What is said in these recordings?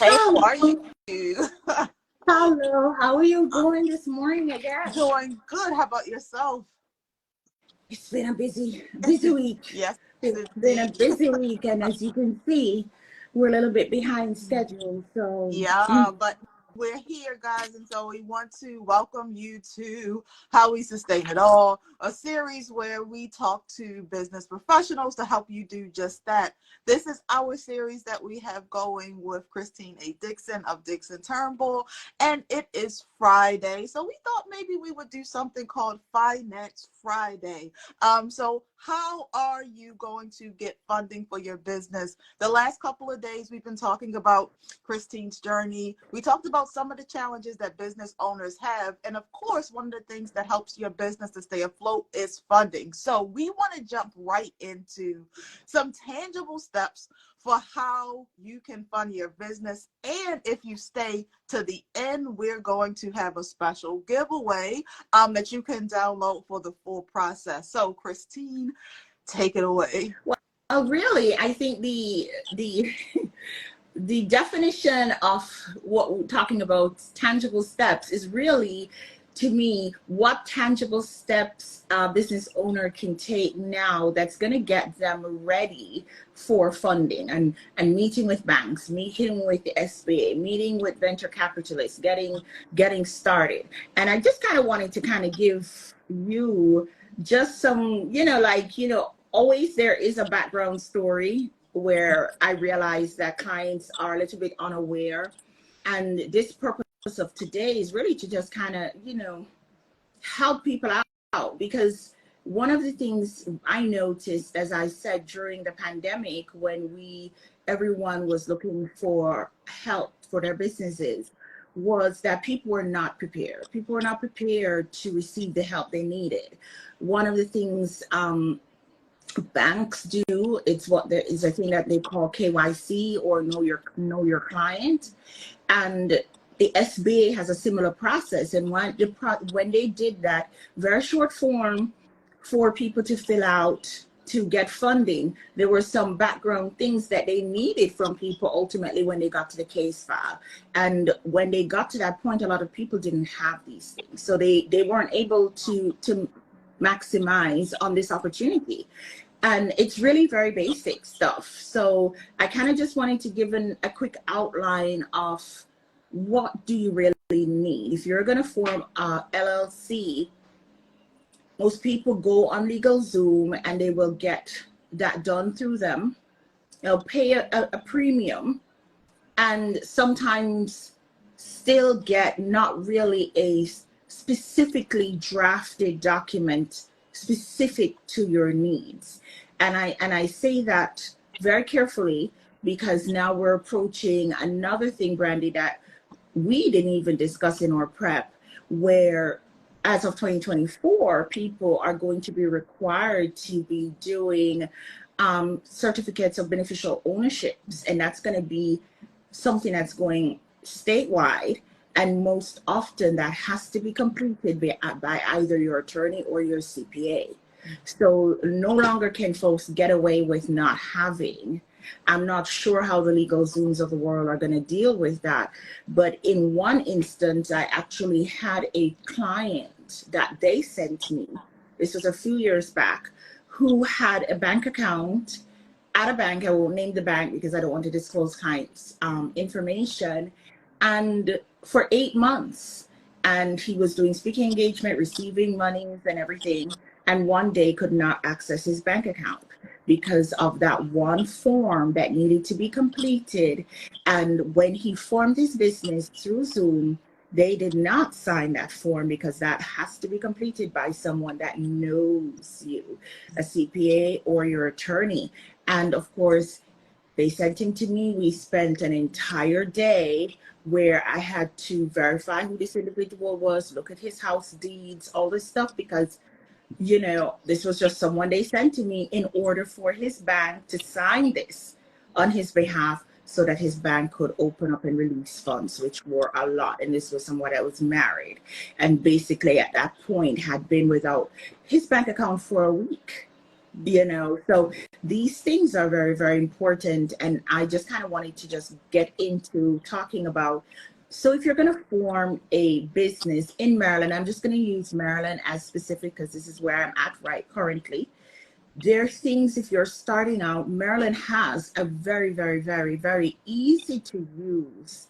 Hey, how are Hello, you? hello. How are you I'm doing this morning again? doing good. How about yourself? It's been a busy week. Yes, It's been a indeed. busy week, and as you can see, we're a little bit behind schedule. So, Yeah, but we're here, guys, and so we want to welcome you to How We Sustain It All, a series where we talk to business professionals to help you do just that. This is our series that we have going with Christine A. Dixon of Dixon Turnbull, and it is Friday, so we thought maybe we would do something called Finance Friday. So how are you going to get funding for your business? The last couple of days we've been talking about Christine's journey. We talked about some of the challenges that business owners have. And of course, one of the things that helps your business to stay afloat is funding. So we want to jump right into some tangible steps for how you can fund your business. And if you stay to the end, we're going to have a special giveaway that you can download for the full process. So Christine, take it away. really, I think the the definition of what we're talking about, tangible steps, is really, to me, what tangible steps a business owner can take now that's going to get them ready for funding and meeting with banks, meeting with the SBA, meeting with venture capitalists, getting started. And I just kind of wanted to kind of give you just some, always there is a background story where I realize that clients are a little bit unaware. And this purpose of today is really to just kind of, help people out. Because one of the things I noticed, as I said, during the pandemic, when everyone was looking for help for their businesses, was that people were not prepared. People were not prepared to receive the help they needed. One of the things banks do, it's what there is a thing that they call KYC, or know your client. And the SBA has a similar process. And when they did that, very short form for people to fill out to get funding, there were some background things that they needed from people ultimately when they got to the case file. And when they got to that point, a lot of people didn't have these things. So they weren't able to maximize on this opportunity. And it's really very basic stuff. So I kind of just wanted to give a quick outline of what do you really need. If you're going to form a LLC, most people go on LegalZoom and they will get that done through them. They'll pay a premium and sometimes still get not really a specifically drafted document specific to your needs. And I say that very carefully, because now we're approaching another thing, Brandy, that we didn't even discuss in our prep, where as of 2024, people are going to be required to be doing certificates of beneficial ownerships. And that's going to be something that's going statewide. And most often that has to be completed by either your attorney or your CPA. So no longer can folks get away with not having. I'm not sure how the LegalZooms of the world are going to deal with that. But in one instance, I actually had a client that they sent me, this was a few years back, who had a bank account at a bank. I won't name the bank because I don't want to disclose clients' information. And for 8 months, and he was doing speaking engagement, receiving monies and everything, and one day could not access his bank account because of that one form that needed to be completed. And when he formed his business through Zoom, they did not sign that form because that has to be completed by someone that knows you, a CPA or your attorney. And of course, they sent him to me. We spent an entire day where I had to verify who this individual was, look at his house deeds, all this stuff, because this was just someone they sent to me in order for his bank to sign this on his behalf so that his bank could open up and release funds, which were a lot. And this was someone that was married and basically at that point had been without his bank account for a week. you know. So these things are very, very important, and I just kind of wanted to just get into talking about, so if you're going to form a business in Maryland, I'm just going to use Maryland as specific because this is where I'm at right currently. There's things, if you're starting out, Maryland has a very, very, very, very easy to use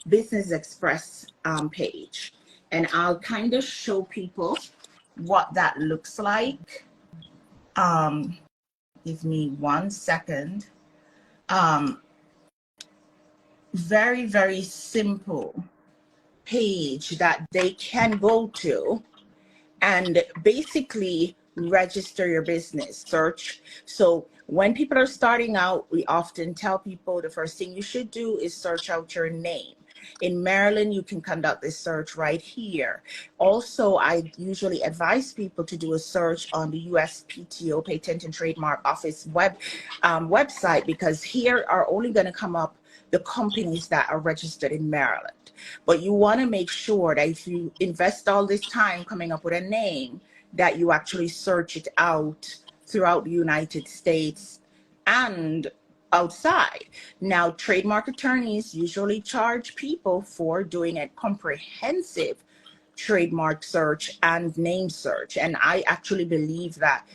Business Express page, and I'll kind of show people what that looks like. Give me 1 second. Very, very simple page that they can go to and basically register your business, search. So when people are starting out, we often tell people the first thing you should do is search out your name. In Maryland, you can conduct this search right here. Also, I usually advise people to do a search on the USPTO, Patent and Trademark Office website, because here are only going to come up the companies that are registered in Maryland. But you want to make sure that if you invest all this time coming up with a name, that you actually search it out throughout the United States and outside. Now, trademark attorneys usually charge people for doing a comprehensive trademark search and name search. And I actually believe that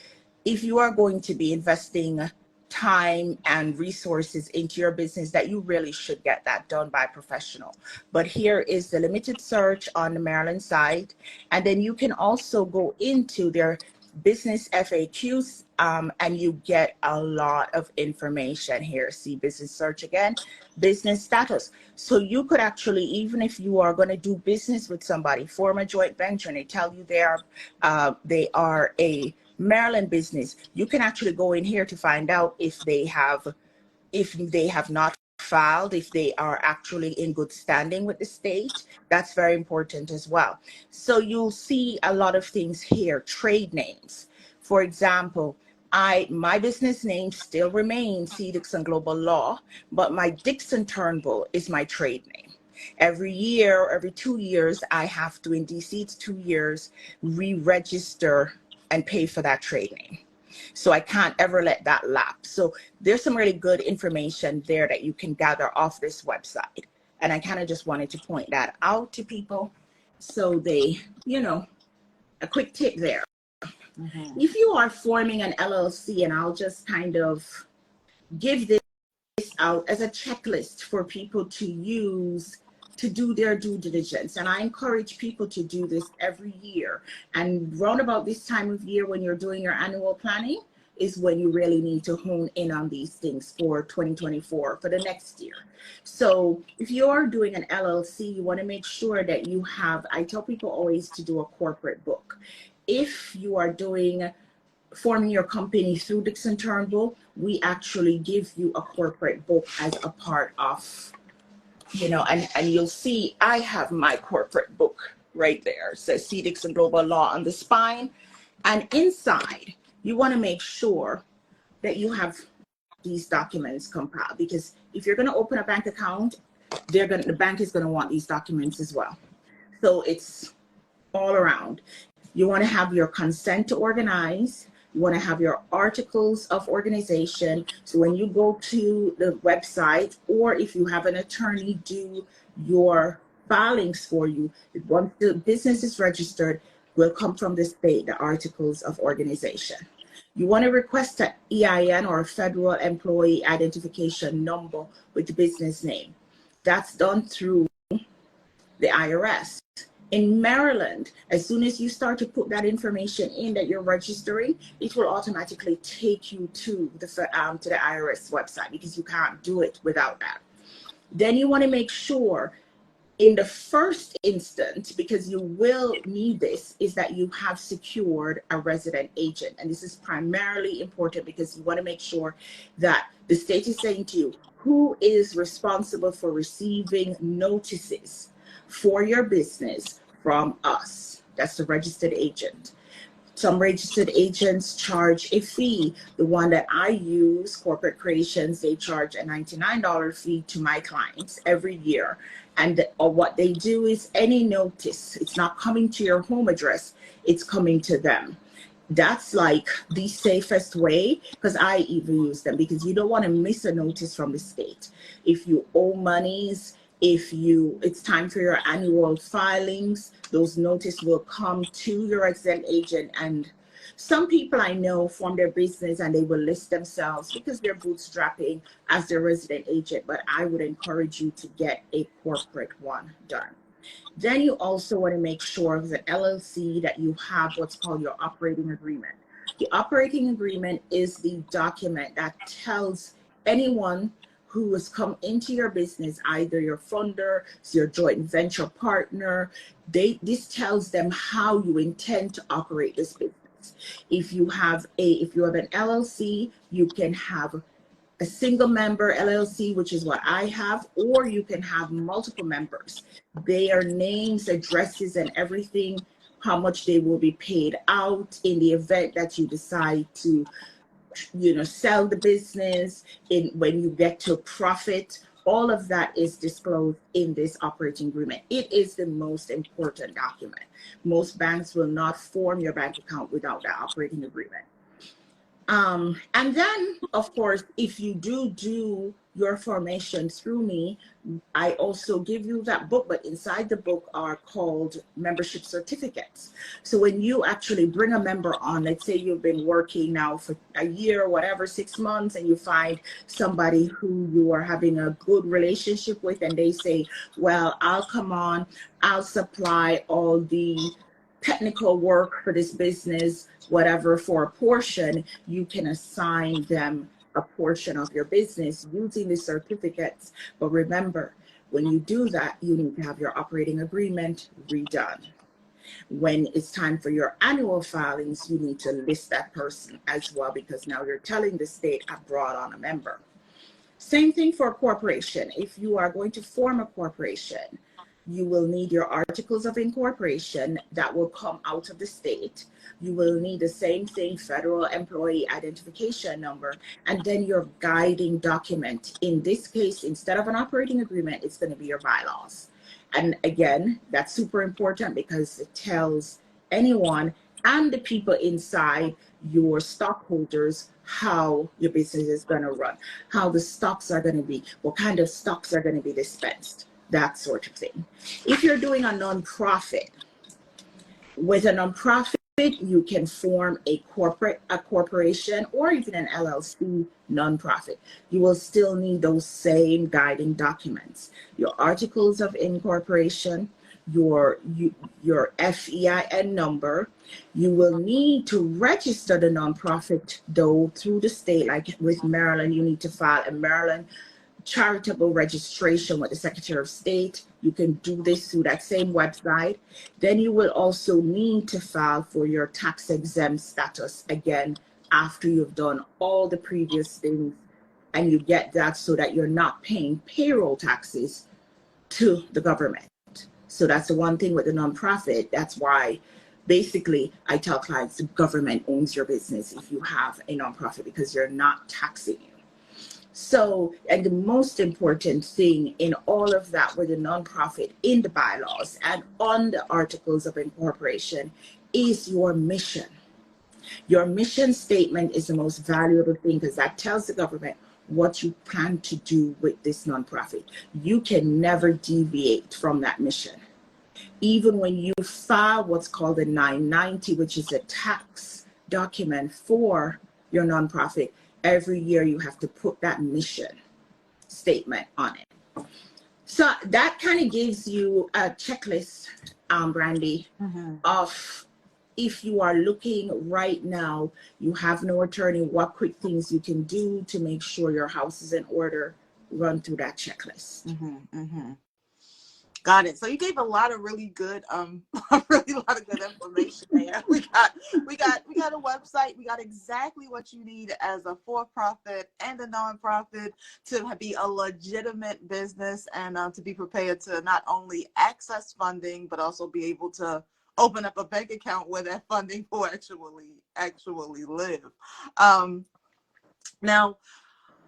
if you are going to be investing time and resources into your business, that you really should get that done by a professional. But here is the limited search on the Maryland side. And then you can also go into their business FAQs and you get a lot of information here. See business search again, business status. So you could actually, even if you are going to do business with somebody, form a joint venture, and they tell you they are a Maryland business, you can actually go in here to find out if they have not filed, if they are actually in good standing with the state. That's very important as well. So you'll see a lot of things here. Trade names, for example, my business name still remains C. Dixon Global Law, but my Dixon Turnbull is my trade name. Every year or every 2 years, I have to, in DC it's 2 years, re-register and pay for that trade name. So I can't ever let that lapse. So there's some really good information there that you can gather off this website. And I kind of just wanted to point that out to people so they, a quick tip there. Mm-hmm. If you are forming an LLC, and I'll just kind of give this out as a checklist for people to use to do their due diligence. And I encourage people to do this every year. And round about this time of year, when you're doing your annual planning, is when you really need to hone in on these things for 2024, for the next year. So if you're doing an LLC, you want to make sure that you have, I tell people always to do a corporate book. If you are forming your company through Dixon Turnbull, we actually give you a corporate book as a part of, and you'll see I have my corporate book right there. It says C. Dixon Global Law on the spine. And inside, you want to make sure that you have these documents compiled, because if you're going to open a bank account, the bank is going to want these documents as well. So it's all around. You want to have your consent to organize. You want to have your articles of organization. So when you go to the website, or if you have an attorney do your filings for you, once the business is registered, will come from the state, the articles of organization. You want to request an EIN, or a federal employee identification number with the business name. That's done through the IRS. In Maryland, as soon as you start to put that information in that you're registering, it will automatically take you to the IRS website, because you can't do it without that. Then you want to make sure, in the first instance, because you will need this, is that you have secured a resident agent. And this is primarily important because you want to make sure that the state is saying to you, who is responsible for receiving notices for your business from us? That's the registered agent. Some registered agents charge a fee. The one that I use, Corporate Creations, they charge a $99 fee to my clients every year. And what they do is, any notice, it's not coming to your home address, it's coming to them. That's like the safest way, because I even use them, because you don't want to miss a notice from the state. If you owe monies, it's time for your annual filings, those notices will come to your exempt agent. And some people I know form their business and they will list themselves because they're bootstrapping as their resident agent, but I would encourage you to get a corporate one done. Then you also want to make sure as an LLC that you have what's called your operating agreement. The operating agreement is the document that tells anyone who has come into your business, either your funder, your joint venture partner, this tells them how you intend to operate this business. If you have an LLC, you can have a single member LLC, which is what I have, or you can have multiple members. Their names, addresses, and everything, how much they will be paid out in the event that you decide to, sell the business, when you get to profit. All of that is disclosed in this operating agreement. It is the most important document. Most banks will not form your bank account without that operating agreement. And then, of course, if you do your formation through me, I also give you that book, but inside the book are called membership certificates. So when you actually bring a member on, let's say you've been working now for a year or whatever, 6 months, and you find somebody who you are having a good relationship with, and they say, well, I'll come on, I'll supply all the technical work for this business, whatever, for a portion, you can assign them a portion of your business using the certificates. But remember, when you do that, you need to have your operating agreement redone. When it's time for your annual filings, you need to list that person as well, because now you're telling the state, I brought on a member. Same thing for a corporation. If you are going to form a corporation, you will need your articles of incorporation that will come out of the state. You will need the same thing, federal employee identification number, and then your guiding document. In this case, instead of an operating agreement, it's going to be your bylaws. And again, that's super important because it tells anyone and the people inside, your stockholders, how your business is going to run, how the stocks are going to be, what kind of stocks are going to be dispensed, that sort of thing. If you're doing a nonprofit, with a nonprofit, you can form a corporation, or even an LLC nonprofit. You will still need those same guiding documents: your articles of incorporation, your FEIN number. You will need to register the nonprofit, though, through the state. Like with Maryland, you need to file a Maryland charitable registration with the Secretary of State. You can do this through that same website. Then you will also need to file for your tax exempt status again after you've done all the previous things, and you get that so that you're not paying payroll taxes to the government. So that's the one thing with the nonprofit. That's why basically I tell clients the government owns your business if you have a nonprofit, because you're not taxing you. So, and the most important thing in all of that with a nonprofit, in the bylaws and on the articles of incorporation, is your mission. Your mission statement is the most valuable thing, because that tells the government what you plan to do with this nonprofit. You can never deviate from that mission. Even when you file what's called a 990, which is a tax document for your nonprofit, every year you have to put that mission statement on it. So that kind of gives you a checklist, Brandy, of if you are looking right now, you have no attorney, what quick things you can do to make sure your house is in order. Run through that checklist. Got it. So you gave a lot of really good, really lot of good information there. We got a website. We got exactly what you need as a for-profit and a nonprofit to be a legitimate business, and to be prepared to not only access funding but also be able to open up a bank account where that funding will actually live. Now,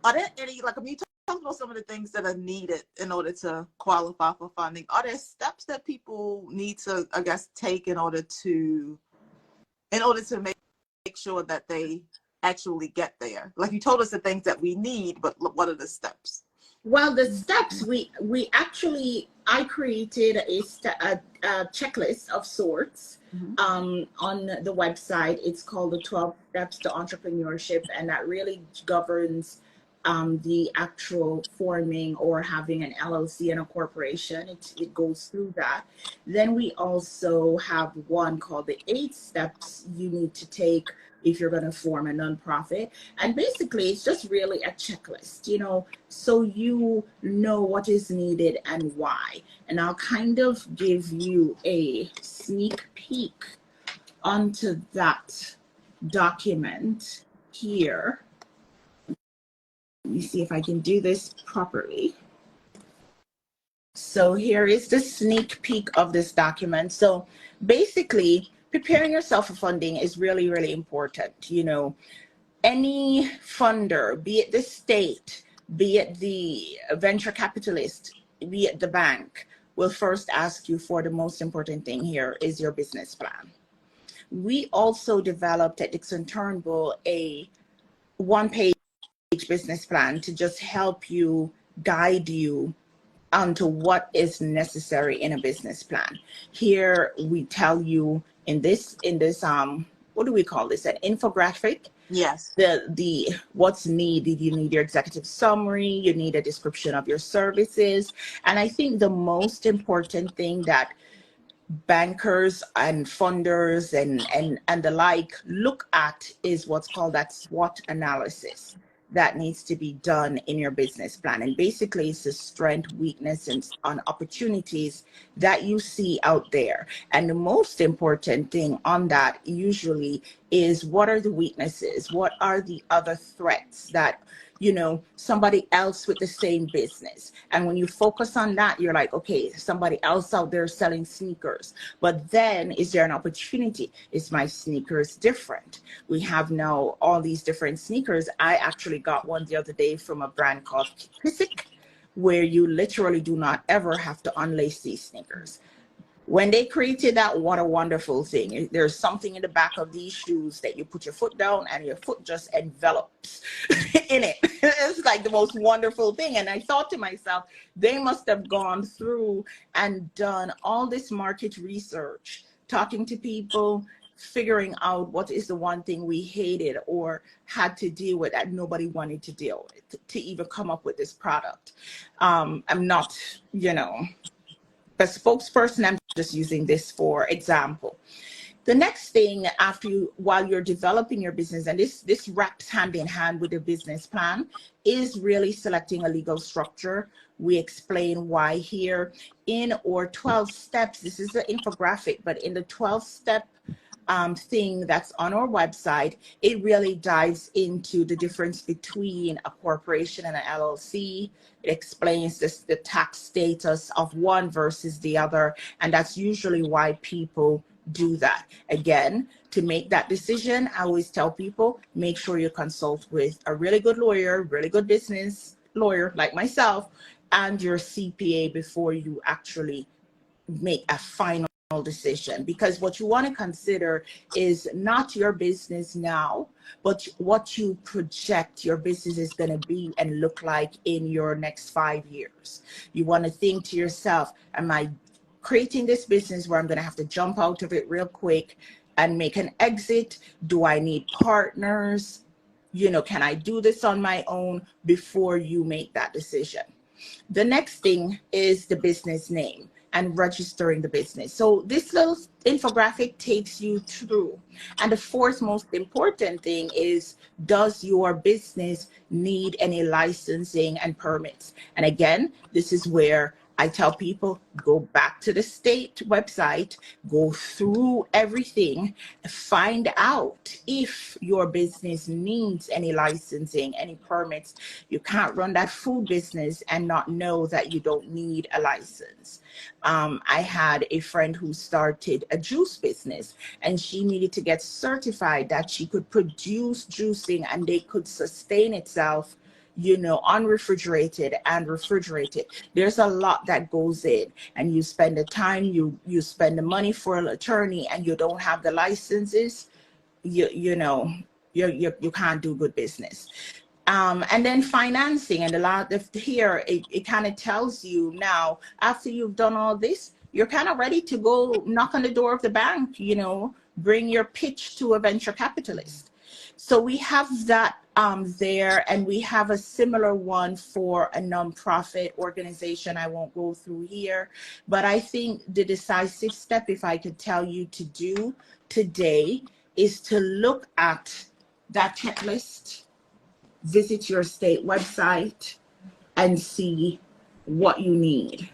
are there any, like, when you talk about some of the things that are needed in order to qualify for funding, are there steps that people need to, I guess, take in order to make sure that they actually get there? Like you told us the things that we need, but what are the steps? Well, the steps I created a checklist of sorts on the website. It's called the 12 Steps to Entrepreneurship, and that really governs the actual forming or having an LLC and a corporation. It goes through that. Then we also have one called the 8 steps you need to take if you're going to form a nonprofit. And basically, it's just really a checklist, so you know what is needed and why. And I'll kind of give you a sneak peek onto that document here. Let me see if I can do this properly. So here is the sneak peek of this document. So basically, preparing yourself for funding is really, really important. Any funder, be it the state, be it the venture capitalist, be it the bank, will first ask you for the most important thing here is your business plan. We also developed at Dixon Turnbull a one-page business plan to just help you, guide you onto what is necessary in a business plan. Here we tell you in this what do we call this, an infographic? Yes. The what's needed. You need your executive summary, you need a description of your services. And I think the most important thing that bankers and funders and the like look at is what's called that SWOT analysis that needs to be done in your business plan. And basically it's the strength, weakness, and on opportunities that you see out there. And the most important thing on that usually is, what are the weaknesses? What are the other threats that somebody else with the same business? And when you focus on that, you're like, okay, somebody else out there selling sneakers, but then is there an opportunity? Is my sneakers different? We have now all these different sneakers. I actually got one the other day from a brand called Kissick, where you literally do not ever have to unlace these sneakers. When they created that, what a wonderful thing. There's something in the back of these shoes that you put your foot down and your foot just envelops in it. It's like the most wonderful thing. And I thought to myself, they must have gone through and done all this market research, talking to people, figuring out what is the one thing we hated or had to deal with that nobody wanted to deal with to even come up with this product. I'm not, a spokesperson. I'm just using this for example. The next thing while you're developing your business, and this wraps hand in hand with the business plan, is really selecting a legal structure. We explain why here in our 12 steps. This is the infographic, but in the 12-step thing that's on our website, it really dives into the difference between a corporation and an LLC. It explains the tax status of one versus the other, and that's usually why people do that. Again, to make that decision, I always tell people, make sure you consult with a really good lawyer, really good business lawyer like myself, and your CPA before you actually make a final decision. Because what you want to consider is not your business now, but what you project your business is going to be and look like in your next 5 years. You want to think to yourself, am I creating this business where I'm going to have to jump out of it real quick and make an exit? Do I need partners? Can I do this on my own? Before you make that decision. The next thing is the business name and registering the business. So this little infographic takes you through. And the fourth most important thing is, does your business need any licensing and permits? And again, this is where I tell people, go back to the state website, go through everything, find out if your business needs any licensing, any permits. You can't run that food business and not know that you don't need a license. I had a friend who started a juice business, and she needed to get certified that she could produce juicing and they could sustain itself, unrefrigerated and refrigerated. There's a lot that goes in, and you spend the time, you spend the money for an attorney, and you don't have the licenses. you know, you can't do good business. And then financing, and a lot of here, it kind of tells you now, after you've done all this, you're kind of ready to go knock on the door of the bank, you know, bring your pitch to a venture capitalist. So we have that there, and we have a similar one for a nonprofit organization. I won't go through here, but I think the decisive step, if I could tell you to do today, is to look at that checklist, visit your state website, and see what you need,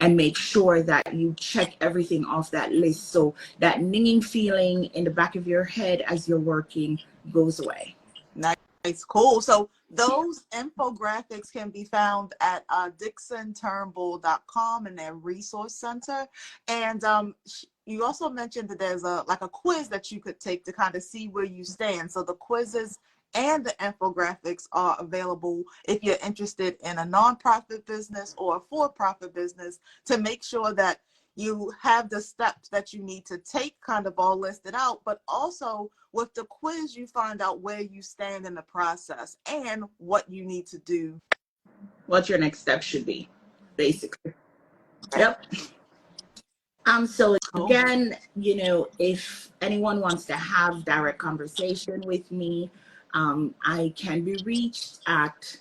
and make sure that you check everything off that list, so that ninging feeling in the back of your head as you're working goes away. Nice, cool. So those infographics can be found at DixonTurnbull.com in their resource center. And you also mentioned that there's a quiz that you could take to kind of see where you stand. So the quizzes and the infographics are available if you're interested in a nonprofit business or a for-profit business, to make sure that you have the steps that you need to take kind of all listed out, but also with the quiz, you find out where you stand in the process and what you need to do. What your next step should be, basically. Yep. So again, you know, if anyone wants to have direct conversation with me, I can be reached at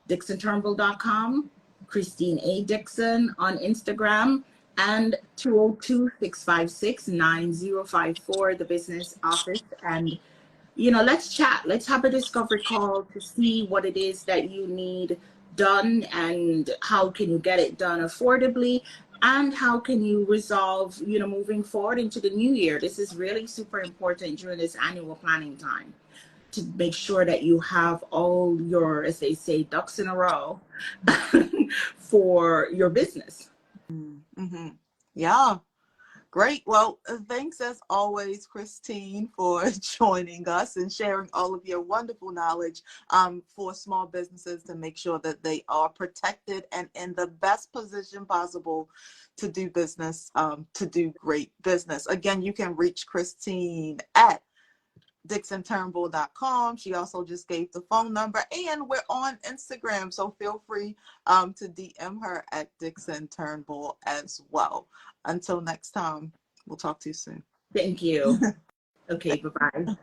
DixonTurnbull.com, Christine A. Dixon on Instagram, and 202-656-9054, the business office. And, you know, let's chat. Let's have a discovery call to see what it is that you need done, and how can you get it done affordably, and how can you resolve, you know, moving forward into the new year. This is really super important during this annual planning time, to make sure that you have all your, as they say, ducks in a row for your business. Mm-hmm. Yeah, great. Well, thanks as always, Christine, for joining us and sharing all of your wonderful knowledge for small businesses, to make sure that they are protected and in the best position possible to do business, to do great business. Again, you can reach Christine at DixonTurnbull.com. She also just gave the phone number, and we're on Instagram, so feel free to DM her at Dixon Turnbull as well. Until next time, we'll talk to you soon. Thank you. Okay, bye-bye.